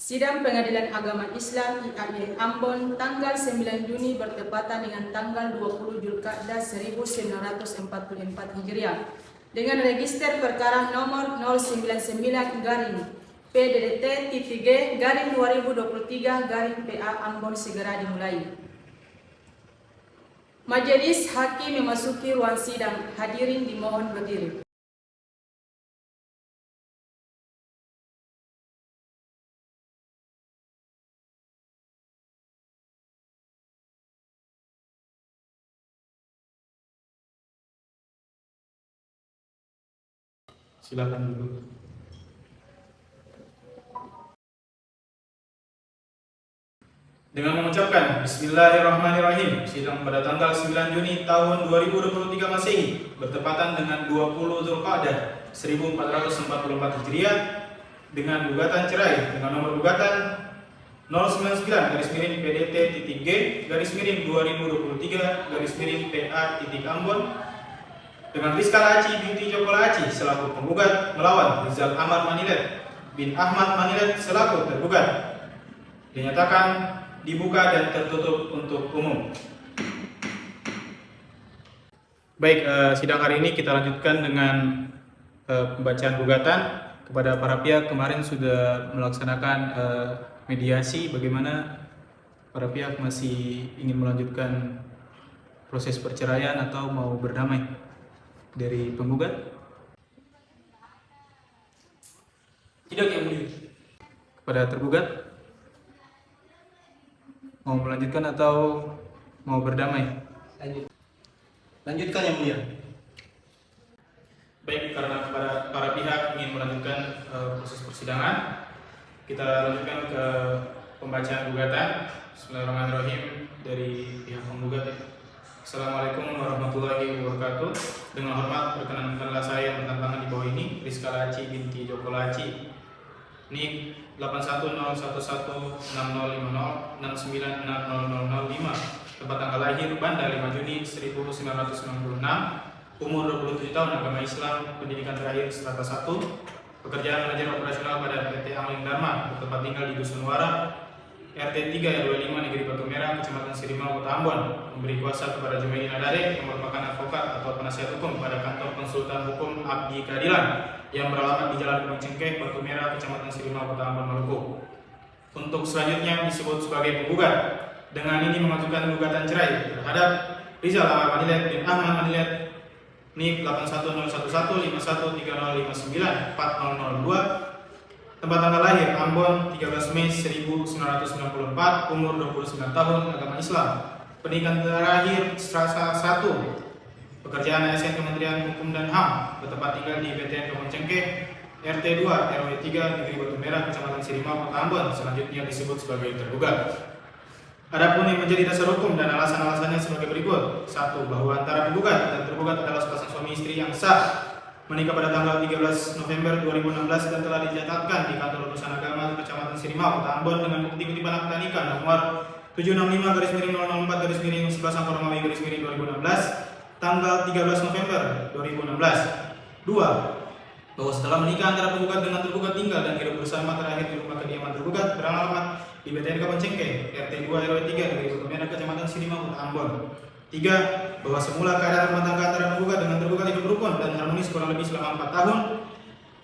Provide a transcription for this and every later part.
Sidang Pengadilan Agama Islam IAIN Ambon tanggal 9 Juni bertepatan dengan tanggal 20 Zulkaadah 1944 Hijriah dengan register perkara nomor 099-PDDT-G-2023-PA Ambon segera dimulai. Majelis Hakim memasuki ruang sidang. Hadirin dimohon berdiri. Silakan duduk. Dengan mengucapkan Bismillahirrahmanirrahim, sidang pada tanggal 9 Juni tahun 2023 Masehi bertepatan dengan 20 Zulkaadah 1444 Hijriah dengan gugatan cerai dengan nomor gugatan 099-PDT-G-2023-PA dengan Rizka Laci binti Joko Laci selaku penggugat melawan Rizal Ahmad Manilet bin Ahmad Manilet selaku tergugat. Dinyatakan dibuka dan tertutup untuk umum. Baik, sidang hari ini kita lanjutkan dengan pembacaan gugatan. Kepada para pihak kemarin sudah melaksanakan mediasi, bagaimana para pihak masih ingin melanjutkan proses perceraian atau mau berdamai. Dari penggugat? Tidak, yang mulia. Kepada tergugat? Mau melanjutkan atau mau berdamai? Lanjutkan, yang mulia. Baik, karena para pihak ingin melanjutkan proses persidangan, kita lanjutkan ke pembacaan gugatan. Bismillahirrahmanirrahim dari pihak penggugat. Assalamualaikum warahmatullahi wabarakatuh. Dengan hormat perkenankanlah saya yang bertantangan di bawah ini, Rizka Laci binti Joko Laci, NIK 81016050696005, tempat tanggal lahir Banda 5 Juni 1996, umur 27 tahun, agama Islam, pendidikan terakhir strata 1, pekerjaan manajer operasional pada PT Angling Dharma, bertempat tinggal di Dusun Wara, RT 3 RW 5 Negeri Batu Merah, Kecamatan Sirimau, Kota Ambon, memberi kuasa kepada Jumaidi Nadare yang merupakan advokat atau penasihat hukum pada kantor konsultan hukum Abdi Keadilan yang beralamat di Jalan Gunung Cengkeh, Batu Merah, Kecamatan Sirimau, Kota Ambon, Maluku. Untuk selanjutnya disebut sebagai penggugat. Dengan ini mengajukan gugatan cerai terhadap Rizal Ahmad Manilet bin Ahmad Manilet NIK 81011130594002, tempat tanggal lahir Ambon 13 Mei 1994, umur 29 tahun, agama Islam, pendidikan terakhir strata 1, pekerjaan ASN Kementerian Hukum dan HAM, bertempat tinggal di PTN Kebon Cengkeh, RT 2 RW 3 Negeri Batu Merah, Kecamatan Sirimau, Kota Ambon, selanjutnya disebut sebagai tergugat. Adapun yang menjadi dasar hukum dan alasan-alasannya sebagai berikut. 1. Bahwa antara penggugat dan tergugat adalah sepasang suami istri yang sah, menikah pada tanggal 13 November 2016 dan telah dicatatkan di kantor urusan agama Kecamatan Sirimau, Kota Ambon dengan bukti kutipan akta nikah nomor 765/004/11/2016 tanggal 13 November 2016. 2. Bahwa setelah menikah antara penggugat dengan tergugat tinggal dan hidup bersama terakhir di rumah kediaman tergugat beralamat di PTN Kebon Cengkeh, RT 2 RW 3 Negeri Batu Merah, Kecamatan Sirimau, Kota Ambon. 3. Bahwa semula keadaan rumah tangga antara penggugat dengan tergugat hidup rukun dan harmonis kurang lebih selama 4 tahun,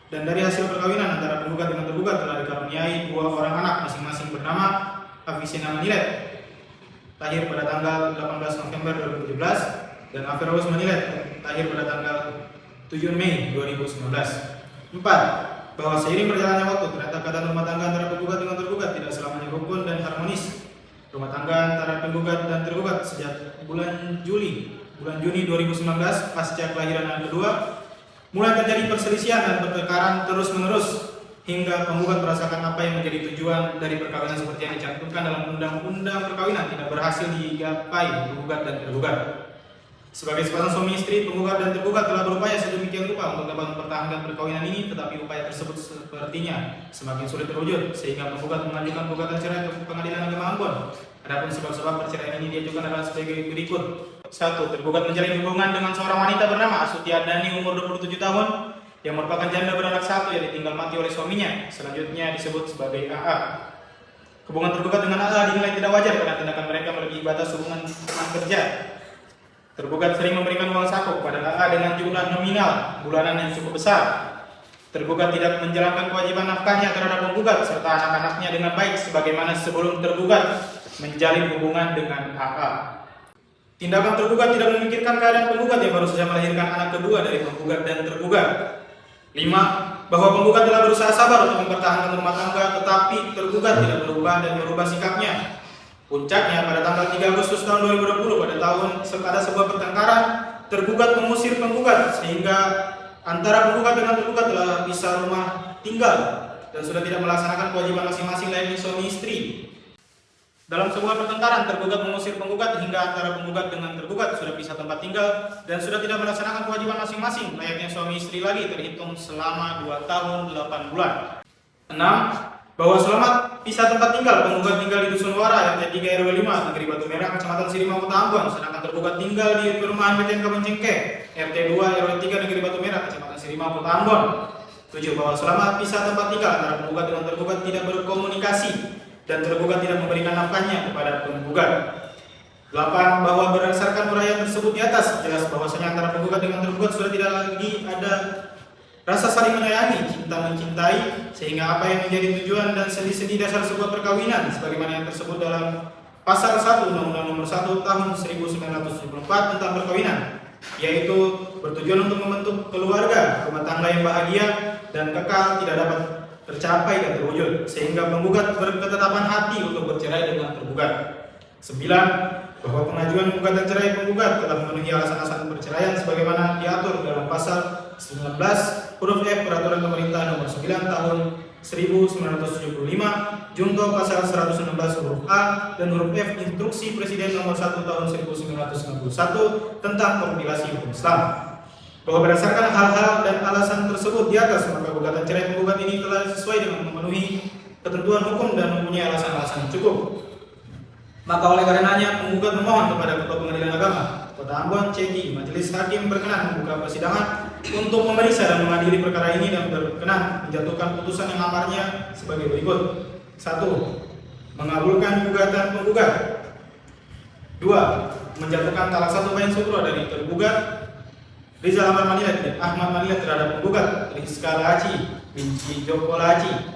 dan dari hasil perkawinan antara penggugat dengan tergugat telah dikaruniai 2 orang anak masing-masing bernama Afisina Manilet, lahir pada tanggal 18 November 2017, dan Aferos Manilet, lahir pada tanggal 7 Mei 2019. 4. Bahwa seiring berjalannya waktu ternyata keadaan rumah tangga antara penggugat dengan tergugat tidak selamanya rukun dan harmonis. Rumah tangga antara penggugat dan tergugat sejak bulan Juni 2019 pasca kelahiran anak kedua mulai terjadi perselisihan dan pertengkaran terus-menerus hingga penggugat merasakan apa yang menjadi tujuan dari perkawinan seperti yang dicantumkan dalam undang-undang perkawinan tidak berhasil digapai penggugat dan tergugat. Sebagai sepasang suami istri, penggugat dan tergugat telah berupaya sedemikian rupa untuk dapat mempertahankan perkawinan ini, tetapi upaya tersebut sepertinya semakin sulit terwujud sehingga penggugat mengajukan gugatan cerai ke Pengadilan Agama Ambon. Adapun sebab-sebab perceraian ini diajukan adalah sebagai berikut. 1. Tergugat menjalin hubungan dengan seorang wanita bernama Asuti Adani, umur 27 tahun, yang merupakan janda beranak satu yang ditinggal mati oleh suaminya, selanjutnya disebut sebagai AA. Hubungan tergugat dengan AA dinilai tidak wajar karena tindakan mereka melebihi batas hubungan teman kerja. Tergugat sering memberikan uang saku kepada AA dengan jumlah nominal bulanan yang cukup besar. Tergugat tidak menjalankan kewajiban nafkahnya terhadap penggugat serta anak-anaknya dengan baik sebagaimana sebelum tergugat menjalin hubungan dengan AA. Tindakan tergugat tidak memikirkan keadaan penggugat yang baru saja melahirkan anak kedua dari penggugat dan tergugat. 5. Bahwa penggugat telah berusaha sabar untuk mempertahankan rumah tangga, tetapi tergugat tidak berubah dan merubah sikapnya. Puncaknya pada tanggal 3 Agustus tahun 2020 ada sebuah pertengkaran, tergugat mengusir penggugat sehingga antara penggugat dengan tergugat telah pisah rumah tinggal dan sudah tidak melaksanakan kewajiban masing-masing layaknya suami istri. Dalam sebuah pertengkaran, tergugat mengusir penggugat hingga antara penggugat dengan tergugat sudah pisah tempat tinggal dan sudah tidak melaksanakan kewajiban masing-masing layaknya suami istri lagi terhitung selama 2 tahun 8 bulan. 6. Bahwa selama pisah tempat tinggal, penggugat tinggal di Dusun Wara, RT 3 RW 5, Negeri Batu Merah, Kecamatan Sirimau, Kota Ambon, sedangkan tergugat tinggal di perumahan BTN Kabuncengke, RT 2 RW 3, Negeri Batu Merah, Kecamatan Sirimau, Kota Ambon. 7. Bahwa selama pisah tempat tinggal antara penggugat dengan tergugat tidak berkomunikasi dan tergugat tidak memberikan nafkahnya kepada penggugat. 8. Bahwa berdasarkan uraian tersebut di atas, jelas bahwasanya antara penggugat dengan tergugat sudah tidak lagi ada rasa saling menyayangi, cinta mencintai, sehingga apa yang menjadi tujuan dan sendi-sendi dasar sebuah perkawinan sebagaimana yang tersebut dalam Pasal 1 Undang-Undang Nomor 1 Tahun 1974 tentang perkawinan, yaitu bertujuan untuk membentuk keluarga, rumah tangga yang bahagia dan kekal tidak dapat tercapai dan terwujud, sehingga penggugat berketetapan hati untuk bercerai dengan tergugat. 9. Bahwa pengajuan gugatan cerai penggugat telah memenuhi alasan-alasan perceraian sebagaimana diatur dalam Pasal 19 huruf F Peraturan Pemerintah Nomor 9 Tahun 1975 junto Pasal 116 huruf A dan huruf F Instruksi Presiden Nomor 1 Tahun 1991 tentang kompilasi hukum Islam. Bahwa berdasarkan hal-hal dan alasan tersebut di atas, maka gugatan cerai penggugat ini telah sesuai dengan memenuhi ketentuan hukum dan mempunyai alasan-alasan yang cukup. Maka oleh karenanya penggugat memohon kepada Ketua Pengadilan Agama Kota Ambon CG Majelis Hakim berkenan membuka persidangan untuk memeriksa dan mengadili perkara ini dan berkenan menjatuhkan putusan yang amarnya sebagai berikut. 1. Mengabulkan gugatan penggugat. 2. Menjatuhkan talak 1 bain sukro dari tergugat Rizal Ahmad Manilat dan Ahmad Manilat terhadap penggugat Rizka Laci binti Joko Laci.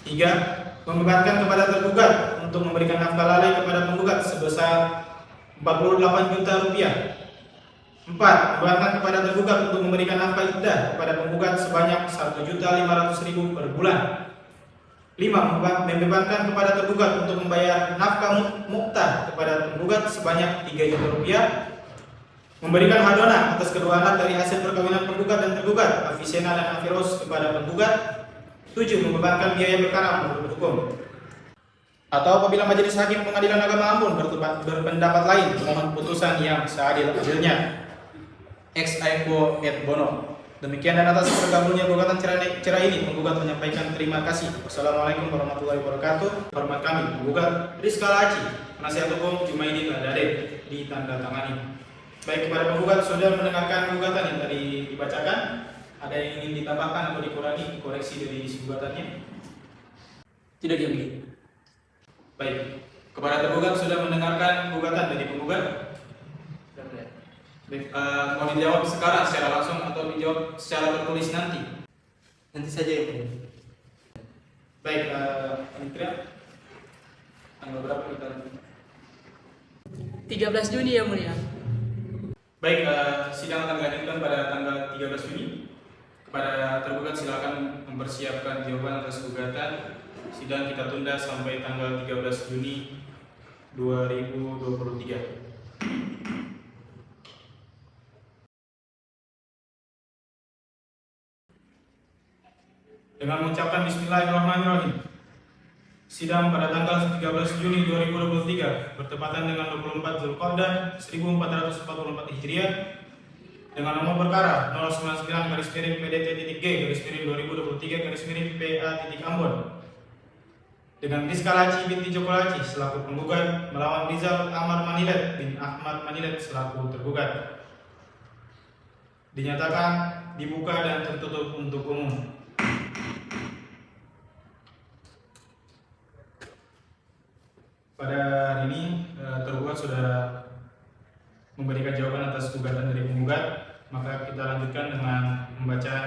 3. Membebankan kepada tergugat untuk memberikan nafkah lalai kepada penggugat sebesar 48 juta rupiah. 4. Membebankan kepada tergugat untuk memberikan nafkah iddah kepada penggugat sebanyak 1.500.000 per bulan. 5. Membebankan kepada tergugat untuk membayar nafkah muktah kepada penggugat sebanyak 3 juta rupiah. Memberikan hadonan atas kedua anak dari hasil perkawinan penggugat dan tergugat, Afisena dan Afiros, kepada penggugat. 7. Membebankan biaya perkara menurut hukum. Atau apabila Majelis Hakim Pengadilan Agama Ambon berpendapat lain, memohon putusan yang seadil-adilnya. Ex aequo et bono. Demikian dan atas tergabungnya gugatan cerai ini, penggugat menyampaikan terima kasih. Wassalamualaikum warahmatullahi wabarakatuh. Hormat kami, penggugat Rizka Laci, penasihat hukum Jumaidi Ladade, ditandatangani. Baik, kepada penggugat sudah mendengarkan gugatan yang tadi dibacakan. Ada yang ingin ditambahkan atau dikurangi koreksi dari isi gugatannya? Tidak diambil. Baik, kepada tergugat sudah mendengarkan gugatan dari penggugat. Baik, mau dijawab sekarang secara langsung atau dijawab secara tertulis nanti? Nanti saja ya. Baik, Panitia, tanggal berapa kita? 13 Juni yang mulia. Baik, sidang akan dilanjutkan pada tanggal 13 Juni. Kepada tergugat silakan mempersiapkan jawaban atas gugatan. Sidang kita tunda sampai tanggal 13 Juni 2023. Dengan mengucapkan Bismillahirrahmanirrahim. Sidang pada tanggal 13 Juni 2023 bertepatan dengan 24 Zulqa'dah 1444 Hijriah dengan nomor perkara 099-PDT-G-2023-PA-Ambon dengan Rizka Laci binti Joko Laci selaku penggugat melawan Rizal Ahmad Manilat bin Ahmad Manilat selaku tergugat. Dinyatakan dibuka dan tertutup untuk umum. Pada hari ini tergugat sudah memberikan jawaban atas gugatan dari penggugat, maka kita lanjutkan dengan membaca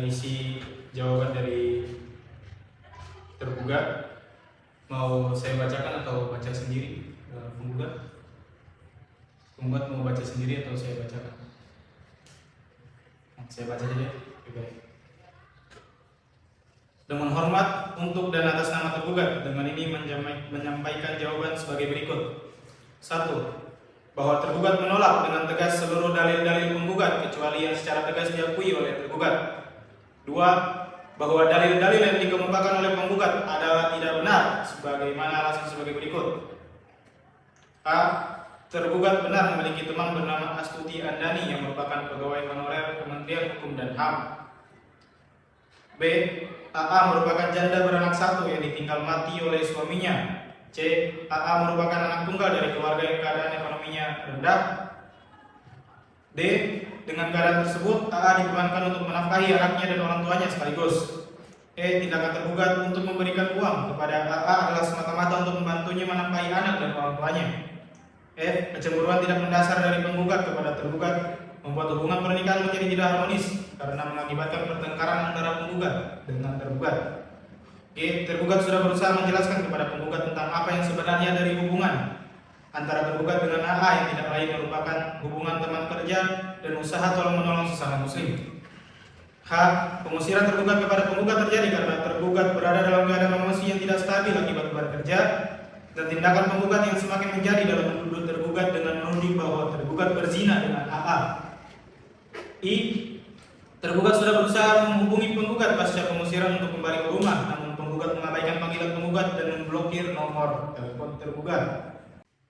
isi jawaban dari tergugat. Mau saya bacakan atau baca sendiri penggugat? Penggugat mau baca sendiri atau saya bacakan? Saya baca saja. Baik. Dengan hormat untuk dan atas nama tergugat, dengan ini menyampaikan jawaban sebagai berikut. 1. Bahwa tergugat menolak dengan tegas seluruh dalil-dalil penggugat kecuali yang secara tegas diakui oleh tergugat. 2. Bahwa dalil-dalil yang dikemukakan oleh penggugat adalah tidak benar sebagaimana alasan sebagai berikut. A. Tergugat benar memiliki teman bernama Astuti Andani yang merupakan pegawai honorer Kementerian Hukum dan HAM. B. AA merupakan janda beranak satu yang ditinggal mati oleh suaminya. C. AA merupakan anak tunggal dari keluarga yang keadaan ekonominya rendah. D. Dengan keadaan tersebut, AA dibebankan untuk menafkahi anaknya dan orang tuanya sekaligus. E. Tindakan tergugat untuk memberikan uang kepada AA adalah semata-mata untuk membantunya menafkahi anak dan orang tuanya. F. Kecemburuan tidak mendasar dari penggugat kepada tergugat membuat hubungan pernikahan menjadi tidak harmonis karena mengakibatkan pertengkaran antara penggugat dengan tergugat. G. Tergugat sudah berusaha menjelaskan kepada penggugat tentang apa yang sebenarnya dari hubungan antara tergugat dengan AA yang tidak lain merupakan hubungan teman kerja dan usaha tolong-menolong sesama muslim. H. Pengusiran tergugat kepada penggugat terjadi karena tergugat berada dalam keadaan emosi yang tidak stabil akibat beban kerja dan tindakan penggugat yang semakin menjadi dalam menuduh tergugat dengan menuding bahwa tergugat berzina dengan AA. I. Tergugat sudah berusaha menghubungi penggugat pasca pengusiran untuk kembali ke rumah, namun penggugat mengabaikan panggilan penggugat dan memblokir nomor telepon tergugat.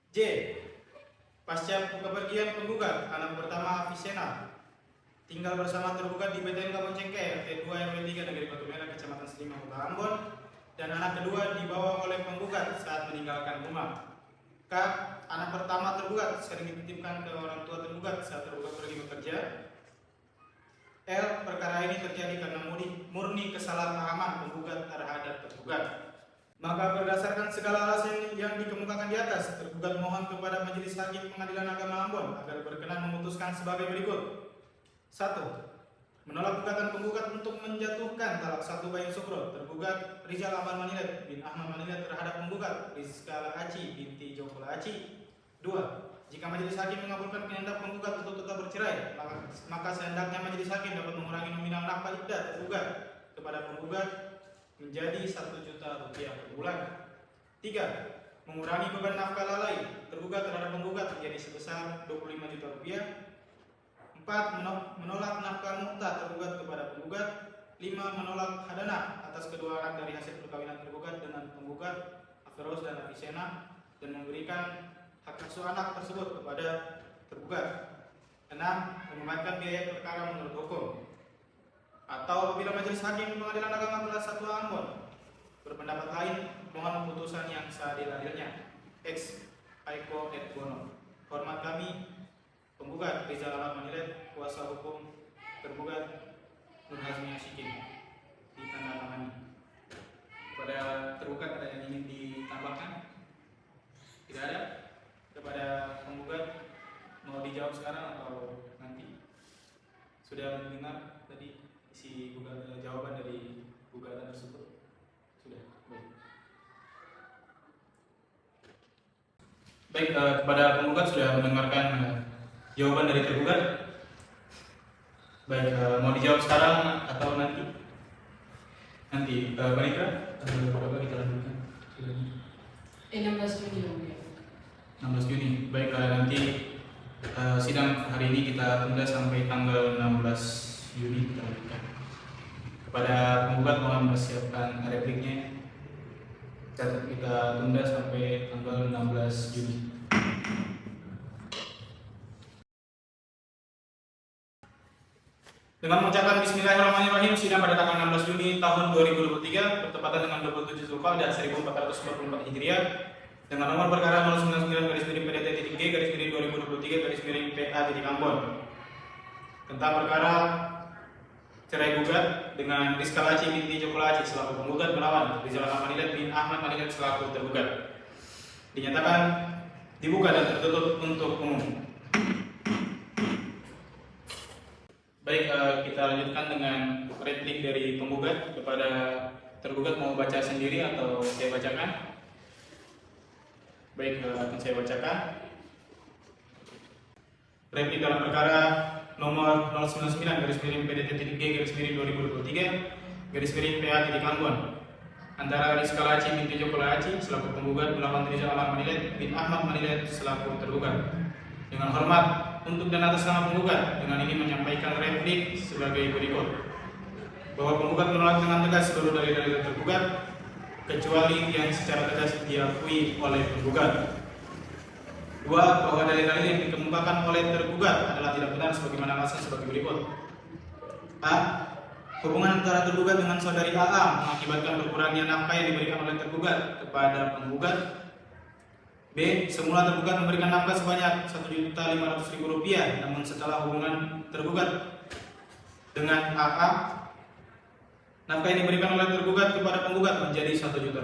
J. Pasca kepergian penggugat, anak pertama Afisena tinggal bersama tergugat di BTN Kampung Cengkeh, RT 2 RW 3 Negeri Batu Merah, Kecamatan Selimang, Kota Ambon, dan anak kedua dibawa oleh penggugat saat meninggalkan rumah. K. Anak pertama tergugat sering dititipkan ke orang tua tergugat saat tergugat pergi bekerja. L. Perkara ini terjadi karena murni kesalahpahaman penggugat terhadap tergugat. Maka berdasarkan segala alasan yang dikemukakan di atas, tergugat mohon kepada Majelis Hakim Pengadilan Agama Ambon agar berkenan memutuskan sebagai berikut. 1. Menolak gugatan penggugat untuk menjatuhkan talak 1 Bayu Sukro tergugat Rizal Aman Manilet bin Ahmad Manilet terhadap penggugat Rizka Laaci binti Joko Laaci. 2. Jika Majelis Hakim mengabulkan kehendak penggugat untuk tetap bercerai, maka sehendaknya Majelis Hakim dapat mengurangi nominal nafkah iddah tergugat kepada penggugat menjadi Rp1 juta per bulan. 3. Mengurangi beban nafkah lalai tergugat terhadap penggugat menjadi sebesar Rp25 juta. 4. Menolak nafkah muhta tergugat kepada penggugat. 5. Menolak hadanah atas kedua anak dari hasil perkawinan tergugat dengan penggugat Aferos dan Afisena dan memberikan hak asuh anak tersebut kepada tergugat. 6. Mengembalikan biaya perkara menurut hukum. Atau apabila Majelis Hakim Pengadilan Agama Kelas 1 Ambon berpendapat lain, mohon putusan yang seadil-adilnya. Ex Aiko et Bono. Hormat kami, penggugat Rizal Ahmad Manilet, kuasa hukum tergugat Nur Hazmi Asyikin, ditandatangani. Kepada tergugat ada yang ingin ditambahkan? Tidak ada. Kepada penggugat mau dijawab sekarang atau nanti? Sudah mendengar tadi isi jawaban dari gugatan tersebut? Sudah. Baik, kepada penggugat sudah mendengarkan jawaban dari tergugat. Baik, mau dijawab sekarang atau nanti? Nanti, Mbak Ika, berapa kita lanjutkan? 16 Juni. 16 Juni. Baik, nanti sidang hari ini kita tunda sampai tanggal 16 Juni kita lanjutkan. Kepada penggugat mohon mempersiapkan repliknya. Kita tunda sampai tanggal 16 Juni. Dengan mengucapkan Bismillahirrahmanirrahim, sidang pada tanggal 16 Juni tahun 2023 bertepatan dengan 27 Zulqa'dah 1444 Hijriah dengan nomor perkara 099/PDT-G/2023/PA Ambon. tentang perkara cerai gugat dengan Rizka Laci binti Joko Laci selaku penggugat melawan Rizal Manilet bin Ahmad Manilet selaku tergugat. Dinyatakan dibuka dan tertutup untuk umum. Baik, kita lanjutkan dengan replik dari penggugat kepada tergugat. Mau baca sendiri atau saya bacakan? Baik, akan saya bacakan. Replik dalam perkara nomor 099/PDT-G/2023/PA antara Rizka Laci binti Joko Laci selaku penggugat melawan Rizal Manilet bin Ahmad Manilet selaku tergugat. Dengan hormat untuk dan atas nama penggugat, dengan ini menyampaikan replik sebagai berikut. Bahwa penggugat menolak dengan tegas seluruh dalil-dalil tergugat kecuali yang secara tegas diakui oleh penggugat. 2. Bahwa dalil-dalil yang dikemukakan oleh tergugat adalah tidak benar sebagaimana alasan sebagai berikut. A. Hubungan antara tergugat dengan saudari AA mengakibatkan berkurangnya nafkah yang diberikan oleh tergugat kepada penggugat. B. Semula tergugat memberikan nafkah sebanyak Rp1.500.000, namun setelah hubungan tergugat dengan AA, nafkah yang diberikan oleh tergugat kepada penggugat menjadi Rp1 juta.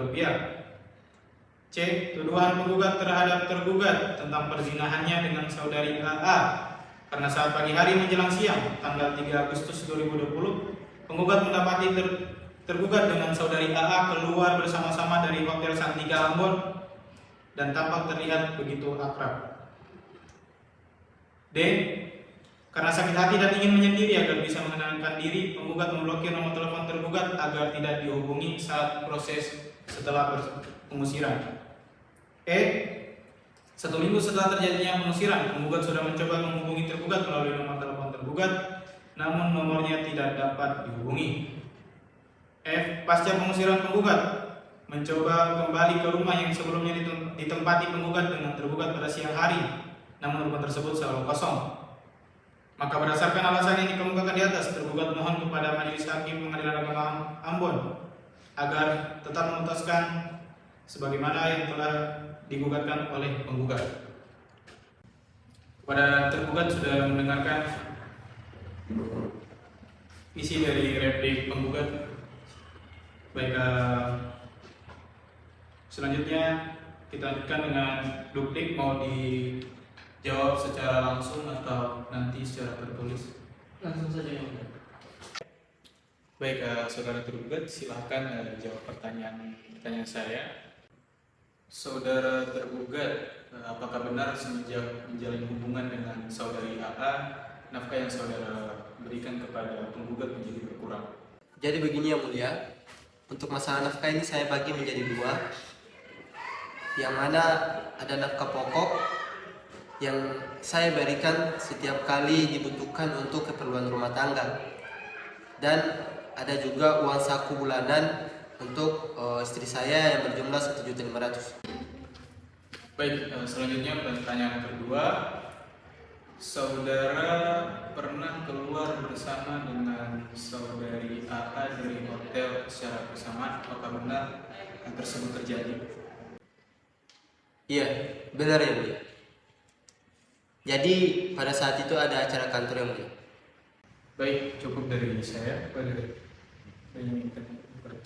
C. Tuduhan penggugat terhadap tergugat tentang perzinahannya dengan saudari AA karena saat pagi hari menjelang siang tanggal 3 Agustus 2020 penggugat mendapati tergugat dengan saudari AA keluar bersama-sama dari Hotel Santika Ambon dan tampak terlihat begitu akrab. D. Karena sakit hati dan ingin menyendiri agar bisa menenangkan diri, penggugat memblokir nomor telepon tergugat agar tidak dihubungi saat proses setelah pengusiran. E. 1 minggu setelah terjadinya pengusiran, penggugat sudah mencoba menghubungi tergugat melalui nomor telepon tergugat, namun nomornya tidak dapat dihubungi. F. Pasca pengusiran, penggugat mencoba kembali ke rumah yang sebelumnya ditempati penggugat dengan tergugat pada siang hari, namun rumah tersebut selalu kosong. Maka berdasarkan alasan yang dikemukakan di atas, tergugat mohon kepada Majelis Hakim Pengadilan Agama Ambon agar tetap memutuskan sebagaimana yang telah digugatkan oleh penggugat. Kepada tergugat sudah mendengarkan isi dari replik penggugat. Baik, selanjutnya kita lanjutkan dengan duplik. Mau dijawab secara langsung atau nanti secara tertulis? Langsung saja yang mulia. Baik, saudara tergugat, silahkan jawab pertanyaan saya. Saudara tergugat, apakah benar semenjak menjalin hubungan dengan saudari AA, nafkah yang saudara berikan kepada penggugat menjadi berkurang? Jadi begini yang mulia, untuk masalah nafkah ini saya bagi menjadi 2. Yang mana ada nafkah pokok yang saya berikan setiap kali dibutuhkan untuk keperluan rumah tangga, dan ada juga uang saku bulanan untuk istri saya yang berjumlah Rp1.500.000. Baik, selanjutnya pertanyaan kedua. Saudara pernah keluar bersama dengan saudari AA dari hotel secara bersamaan, apakah benar hal tersebut terjadi? Iya, benar ya mulia. Jadi pada saat itu ada acara kantor yang mulia. Baik, cukup dari saya.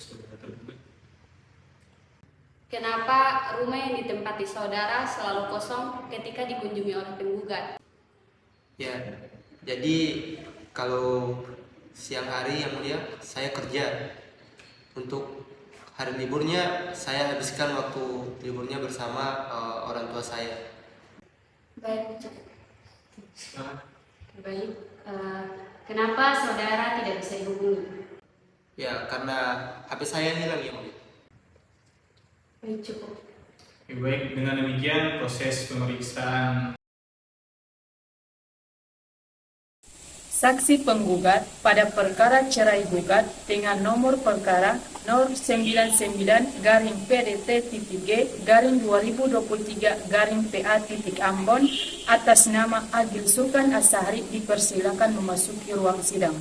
Saudara tergugat. Kenapa rumah yang ditempati saudara selalu kosong ketika dikunjungi oleh penggugat? Ya, jadi kalau siang hari yang mulia saya kerja. Untuk hari liburnya saya habiskan waktu liburnya bersama orang tua saya. Baik, baik. Kenapa saudara tidak bisa dihubungi? Ya, karena HP saya hilang ya mulia. Baik, cukup. Baik, dengan demikian proses pemeriksaan Saksi penggugat pada perkara cerai gugat dengan nomor perkara 099-P-2023-PA-Ambon atas nama Agil Sultan Ashari dipersilakan memasuki ruang sidang.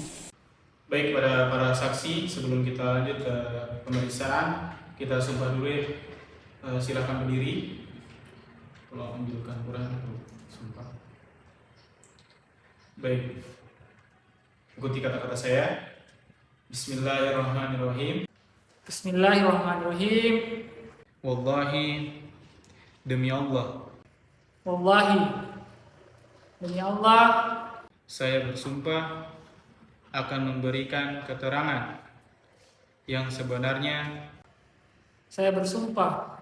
Baik, pada para saksi, sebelum kita lanjut ke pemeriksaan, kita sumpah dulu ya. Silakan berdiri. Tolong ambilkan Quran untuk sumpah. Baik, Ikuti kata-kata saya. Bismillahirrahmanirrahim. Bismillahirrahmanirrahim. Wallahi, demi Allah, Wallahi, demi Allah, saya bersumpah akan memberikan keterangan yang sebenarnya saya bersumpah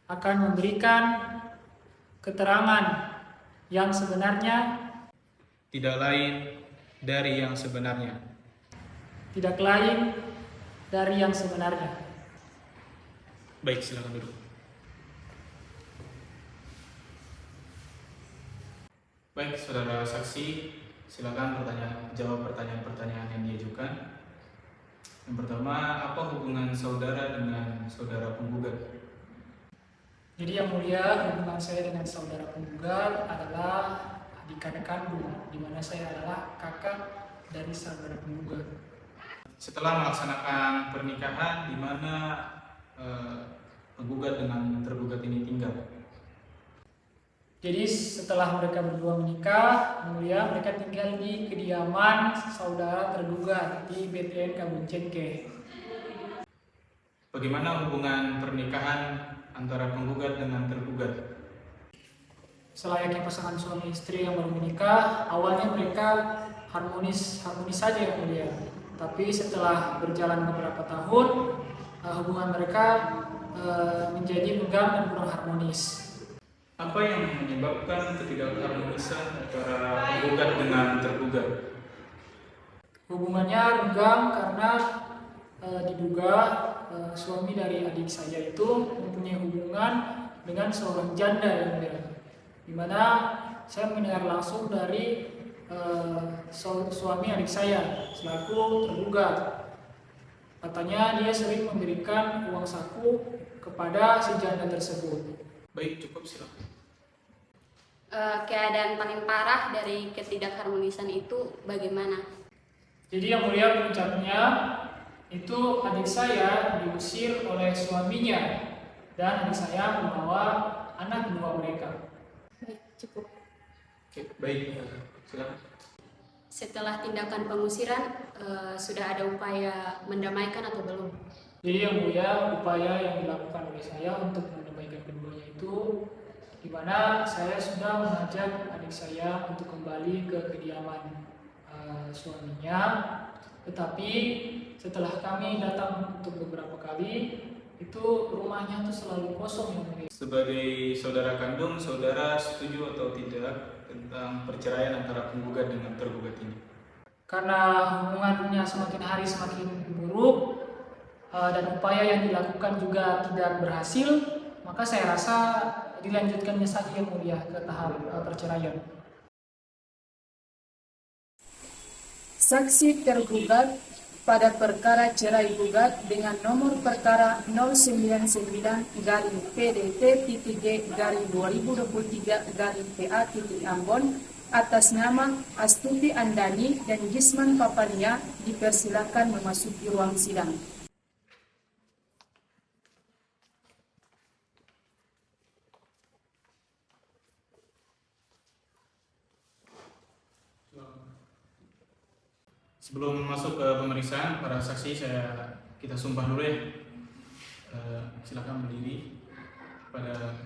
akan memberikan keterangan yang sebenarnya, tidak lain dari yang sebenarnya. tidak lain dari yang sebenarnya. Baik, silakan duduk. Baik, saudara saksi, silakan jawab pertanyaan-pertanyaan yang diajukan. Yang pertama, apa hubungan saudara dengan saudara penggugat? Jadi yang mulia, hubungan saya dengan saudara penggugat adalah adik kakak kandung, di mana saya adalah kakak dari saudara penggugat. Setelah melaksanakan pernikahan, di mana penggugat dengan tergugat ini tinggal? Jadi setelah mereka berdua menikah, yang mulia, mereka tinggal di kediaman saudara tergugat di BTN Kabuncengke. Bagaimana hubungan pernikahan antara penggugat dengan tergugat? Selayaknya pasangan suami istri yang baru menikah, awalnya mereka harmonis saja yang mulia. Tapi setelah berjalan beberapa tahun, hubungan mereka menjadi renggang dan kurang harmonis. Apa yang menyebabkan ketidakharmonisan antara penggugat dengan tergugat? Hubungannya renggang karena diduga suami dari adik saya itu mempunyai hubungan dengan seorang janda yang mulia, di mana saya mendengar langsung dari suami adik saya selaku tergugat. Katanya dia sering memberikan uang saku kepada si janda tersebut. Baik, cukup, silakan. Keadaan paling parah dari ketidakharmonisan itu bagaimana? Jadi yang mulia puncaknya itu adik saya diusir oleh suaminya dan adik saya membawa anak kedua mereka. Cukup. Oke, baik, silakan. Setelah tindakan pengusiran, sudah ada upaya mendamaikan atau belum? Jadi yang mulia upaya yang dilakukan oleh saya untuk mendamaikan keduanya itu di mana saya sudah mengajak adik saya untuk kembali ke kediaman suaminya, tetapi setelah kami datang untuk beberapa kali itu rumahnya tuh selalu kosong yang mulia. Sebagai saudara kandung, saudara setuju atau tidak tentang perceraian antara penggugat dengan tergugat ini? Karena hubungannya semakin hari semakin buruk dan upaya yang dilakukan juga tidak berhasil, maka saya rasa dilanjutkannya saja yang mulia ke tahap perceraian. Saksi tergugat pada perkara cerai gugat dengan nomor perkara 099-PDT-G-2023-PA atas nama Astuti Andani dan Gisman Papania dipersilakan memasuki ruang sidang. Sebelum masuk ke pemeriksaan, para saksi kita sumpah dulu ya. Silakan berdiri baik,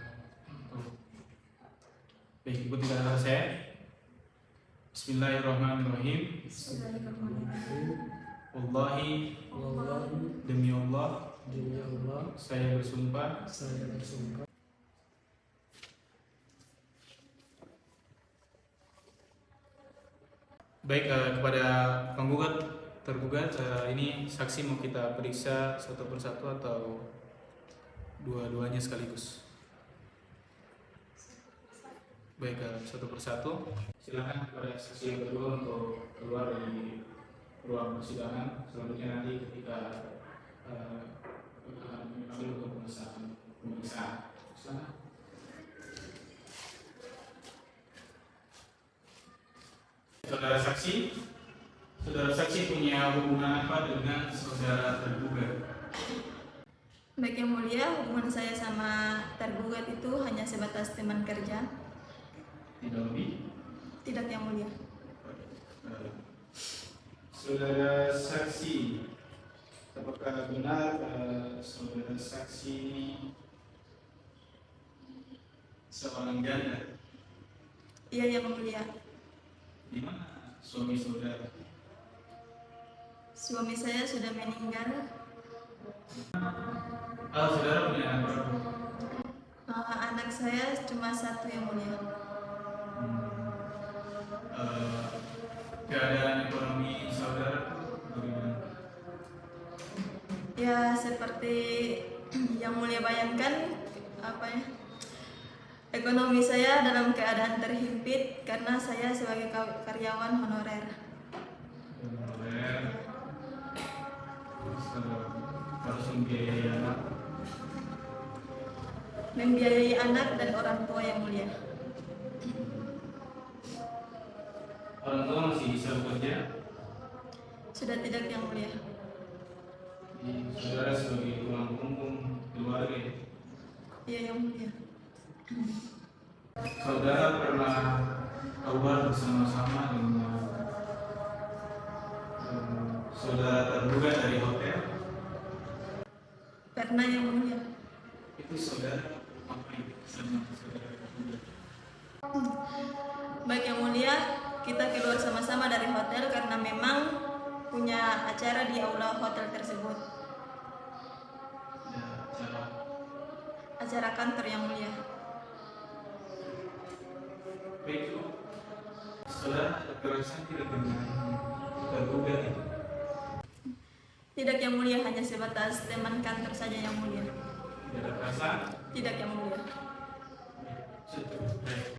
ikuti kata saya. Bismillahirrahmanirrahim. Wallahi, demi Allah, saya bersumpah baik. Kepada penggugat tergugat, ini saksi mau kita periksa satu persatu atau dua-duanya sekaligus? Baik, satu persatu. Silakan kepada saksi yang kedua untuk keluar dari ruang persidangan. Selanjutnya nanti ketika dipanggil untuk pemeriksaan. Silakan. Saudara saksi punya hubungan apa dengan saudara tergugat? Baik yang mulia, hubungan saya sama tergugat itu hanya sebatas teman kerja. Tidak lebih? Tidak yang mulia. Saudara saksi, apakah benar saudara saksi ini seorang janda? Iya, Yang Mulia. Di mana suami saudara? Suami saya sudah meninggal. Saudara punya anak berapa? Anak saya cuma satu, Yang Mulia. Keadaan ekonomi saudara bagaimana? Ya, seperti Yang Mulia bayangkan, ekonomi saya dalam keadaan terhimpit karena saya sebagai karyawan honorer. Harus membiayai anak. Membiayai anak dan orang tua, Yang Mulia. Orang tua masih bisa bekerja? Sudah tidak, Yang Mulia. Saudara sebagai tulang punggung keluarga ya? Iya, Yang Mulia. Saudara pernah keluar bersama-sama dengan saudara terduga dari hotel? Pernah, Yang Mulia. Itu saudara ngapain sama saudara terduga? Baik, Yang Mulia, kita keluar sama-sama dari hotel karena memang punya acara di aula hotel tersebut. Ya, Acara kantor, Yang Mulia. baik, saudara ada kekerasan tidak dengan terduga itu? Tidak, Yang Mulia, hanya sebatas teman kantor saja, Yang Mulia. Tidak ada kekerasan? Tidak, Yang Mulia. Baik.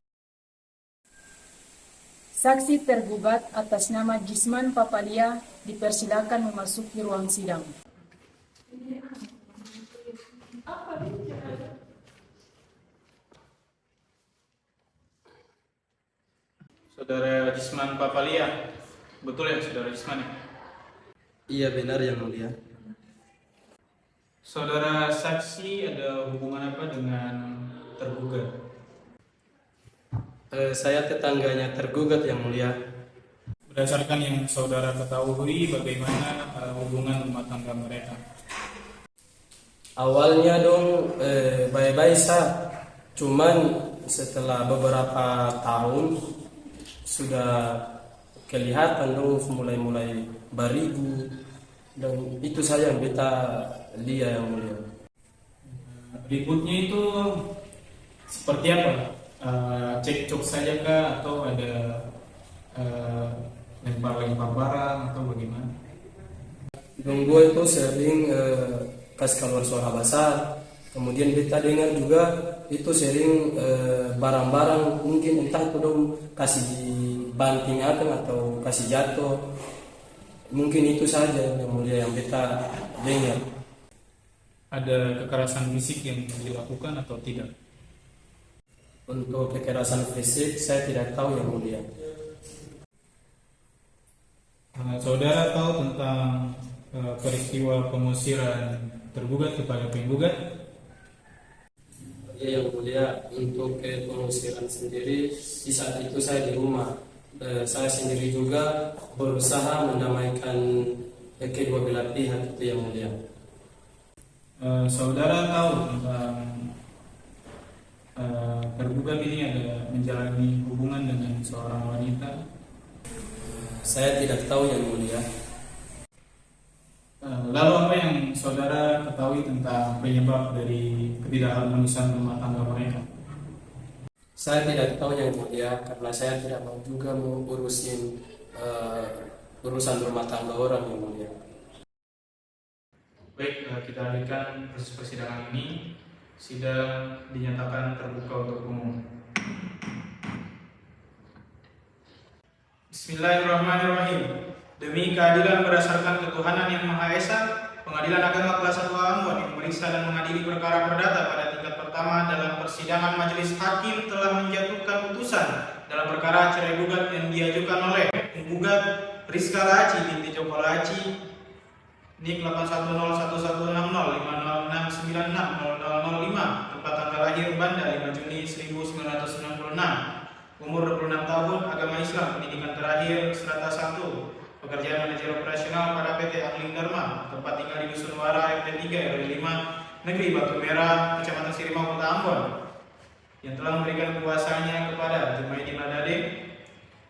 Saksi tergugat atas nama Gisman Papalia dipersilakan memasuki ruang sidang. Saudara Gisman Papalia, betul ya saudara Gisman? Iya benar Yang Mulia. Saudara saksi ada hubungan apa dengan tergugat? Saya tetangganya tergugat Yang Mulia. Berdasarkan yang saudara ketahui, bagaimana hubungan rumah tangga mereka? Awalnya dong baik-baik sah, cuman setelah beberapa tahun sudah kelihatan dong mulai barigu, dan itu saja yang beta lihat Yang Mulia. Ributnya itu seperti apa? Cekcok saja kah atau ada lempar-lempar barang atau bagaimana? Dong gue itu sering kasih keluar suara besar. Kemudian beta dengar juga itu sering barang-barang mungkin entah itu dong kasih banting atau kasih jatuh. Mungkin itu saja Yang Mulia yang beta dengar. Ada kekerasan fisik yang dilakukan atau tidak? Untuk kekerasan fisik saya tidak tahu Yang Mulia. Saudara tahu tentang peristiwa pengusiran tergugat kepada penggugat? Ya Yang Mulia, untuk pengusiran sendiri di saat itu saya di rumah. Saya sendiri juga berusaha mendamaikan kedua belah pihak itu Yang Mulia. Saudara tahu tentang tergugat ini ada menjalani hubungan dengan seorang wanita? Saya tidak tahu Yang Mulia. Lalu apa yang saudara ketahui tentang penyebab dari ketidakharmonisan rumah tangga mereka? Saya tidak tahu Yang Mulia karena saya tidak mau juga mau urusin urusan rumah tangga orang Yang Mulia. Baik, kita alihkan proses persidangan ini. Sidang dinyatakan terbuka untuk umum. Bismillahirrahmanirrahim. Demi keadilan berdasarkan ketuhanan yang Maha Esa, Pengadilan Agama Kelas 1 Ambon yang memeriksa dan mengadili perkara perdata pada tingkat pertama dalam persidangan Majelis Hakim telah menjatuhkan putusan dalam perkara cerai gugat yang diajukan oleh penggugat Rizka Laci binti Joko Laci NIK 810116050696005, tempat tanggal lahir Banda 5 Juni 1996, umur 26 tahun, agama Islam, pendidikan terakhir strata 1, pekerjaan manajer operasional pada PT Angling Dharma, tempat tinggal di Dusun Wara, RT 3 RW 5, Negeri Batu Merah, Kecamatan Sirimau, Kota Ambon, yang telah memberikan kuasanya kepada Jumaidi Madade,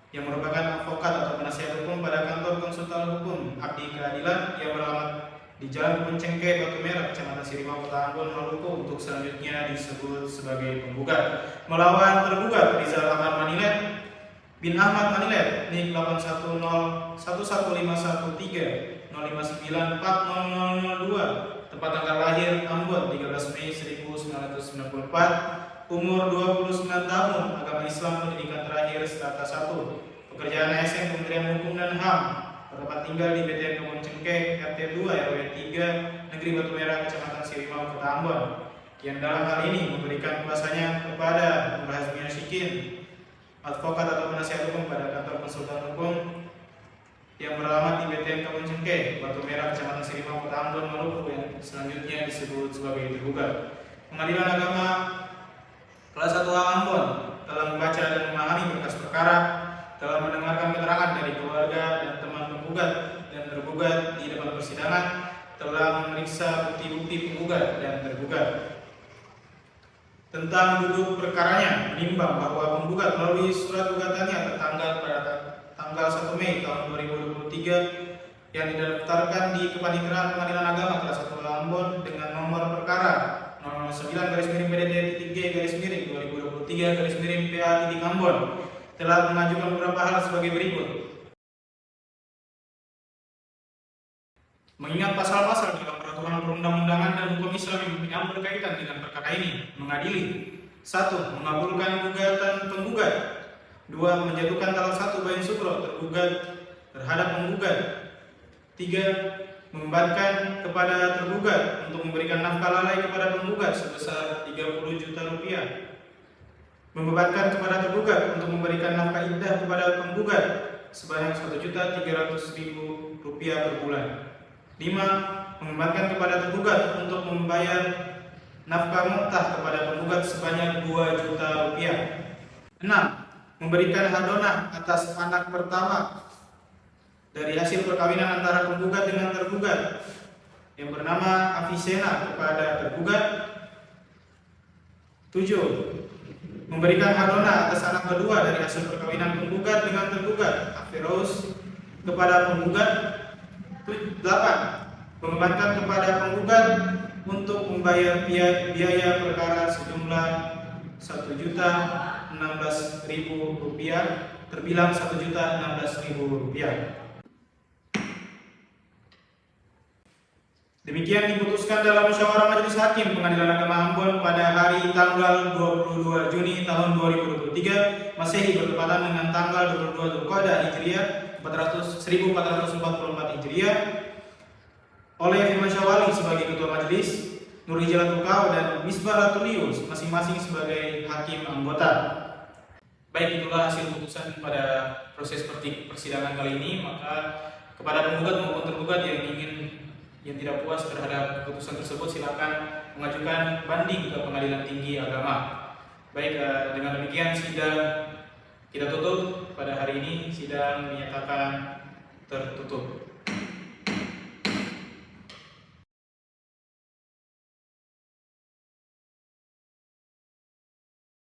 yang merupakan advokat atau penasihat hukum pada kantor konsultan hukum Abdi Keadilan yang beralamat di Jalan Kebun Cengkeh, Batu Merah, Kecamatan Sirimau, Kota Ambon, Maluku, untuk selanjutnya disebut sebagai penggugat, melawan tergugat Rizal Ahmad Manilet bin Ahmad Manilet NIK 810115130594002, tempat tanggal lahir Ambon 13 Mei 1994, umur 29 tahun, agama Islam, pendidikan terakhir strata 1, pekerjaan ASN Kementerian Hukum dan HAM, tempat tinggal di BTN Kebun Cengkeh, RT 2 RW 3, Negeri Batu Merah, Kecamatan Sirimau, Kota Ambon, yang dalam hal ini memberikan kuasanya kepada Nur Hazmi Asyikin, advokat atau penasihat hukum pada kantor konsultan hukum yang beralamat di BTN Kebun Cengkeh, Batu Merah, Kecamatan Sirimau, Kota Ambon, Maluku, yang selanjutnya disebut sebagai tergugat. Pengadilan Agama Kelas 1 Ambon telah membaca dan memahami berkas perkara, telah mendengarkan keterangan dari keluarga dan teman penggugat dan tergugat di depan persidangan, telah memeriksa bukti-bukti penggugat dan tergugat. Tentang duduk perkaranya, menimbang bahwa penggugat melalui surat gugatannya tertanggal pada tanggal 1 Mei tahun 2023 yang didaftarkan di Kepanitiaan Pengadilan Agama Kelas 1 Ambon dengan nomor perkara 09-BD-2023-PA Ambon, telah mengajukan beberapa hal sebagai berikut. Mengingat pasal-pasal dalam peraturan perundang-undangan dan hukum Islam yang berkaitan dengan perkara ini, mengadili: 1. Mengabulkan gugatan penggugat. 2. Menjatuhkan talak 1 bain sukro tergugat terhadap penggugat. 3. Membebankan kepada tergugat untuk memberikan nafkah lalai kepada penggugat sebesar 30 juta rupiah. Membebankan kepada tergugat untuk memberikan nafkah iddah kepada penggugat sebanyak 1.300.000 rupiah per bulan. 5. Membebankan kepada tergugat untuk membayar nafkah muktah kepada penggugat sebanyak 2 juta rupiah. 6. Memberikan hadonah atas anak pertama dari hasil perkawinan antara penggugat dengan tergugat yang bernama Afisena kepada tergugat. 7. Memberikan hadonah atas anak kedua dari hasil perkawinan penggugat dengan tergugat, Afiros, kepada penggugat. 8. Membebankan kepada penggugat untuk membayar biaya perkara sejumlah 1.016.000 rupiah, terbilang 1.016.000 rupiah. Demikian diputuskan dalam musyawarah Majelis Hakim Pengadilan Agama Ambon pada hari tanggal 22 Juni tahun 2023 Masehi bertepatan dengan tanggal 22 Dzulqa'dah Hijriah 1444 Hijriah oleh Firman Syawali sebagai ketua majelis, Nur Hijalatul Kau dan Misbah Ratulius masing-masing sebagai hakim anggota. Baik, itulah hasil putusan pada proses persidangan kali ini. Maka kepada penggugat maupun tergugat yang tidak puas terhadap keputusan tersebut, silakan mengajukan banding ke Pengadilan Tinggi Agama. Baik, dengan demikian sidang kita tutup pada hari ini. Sidang dinyatakan tertutup.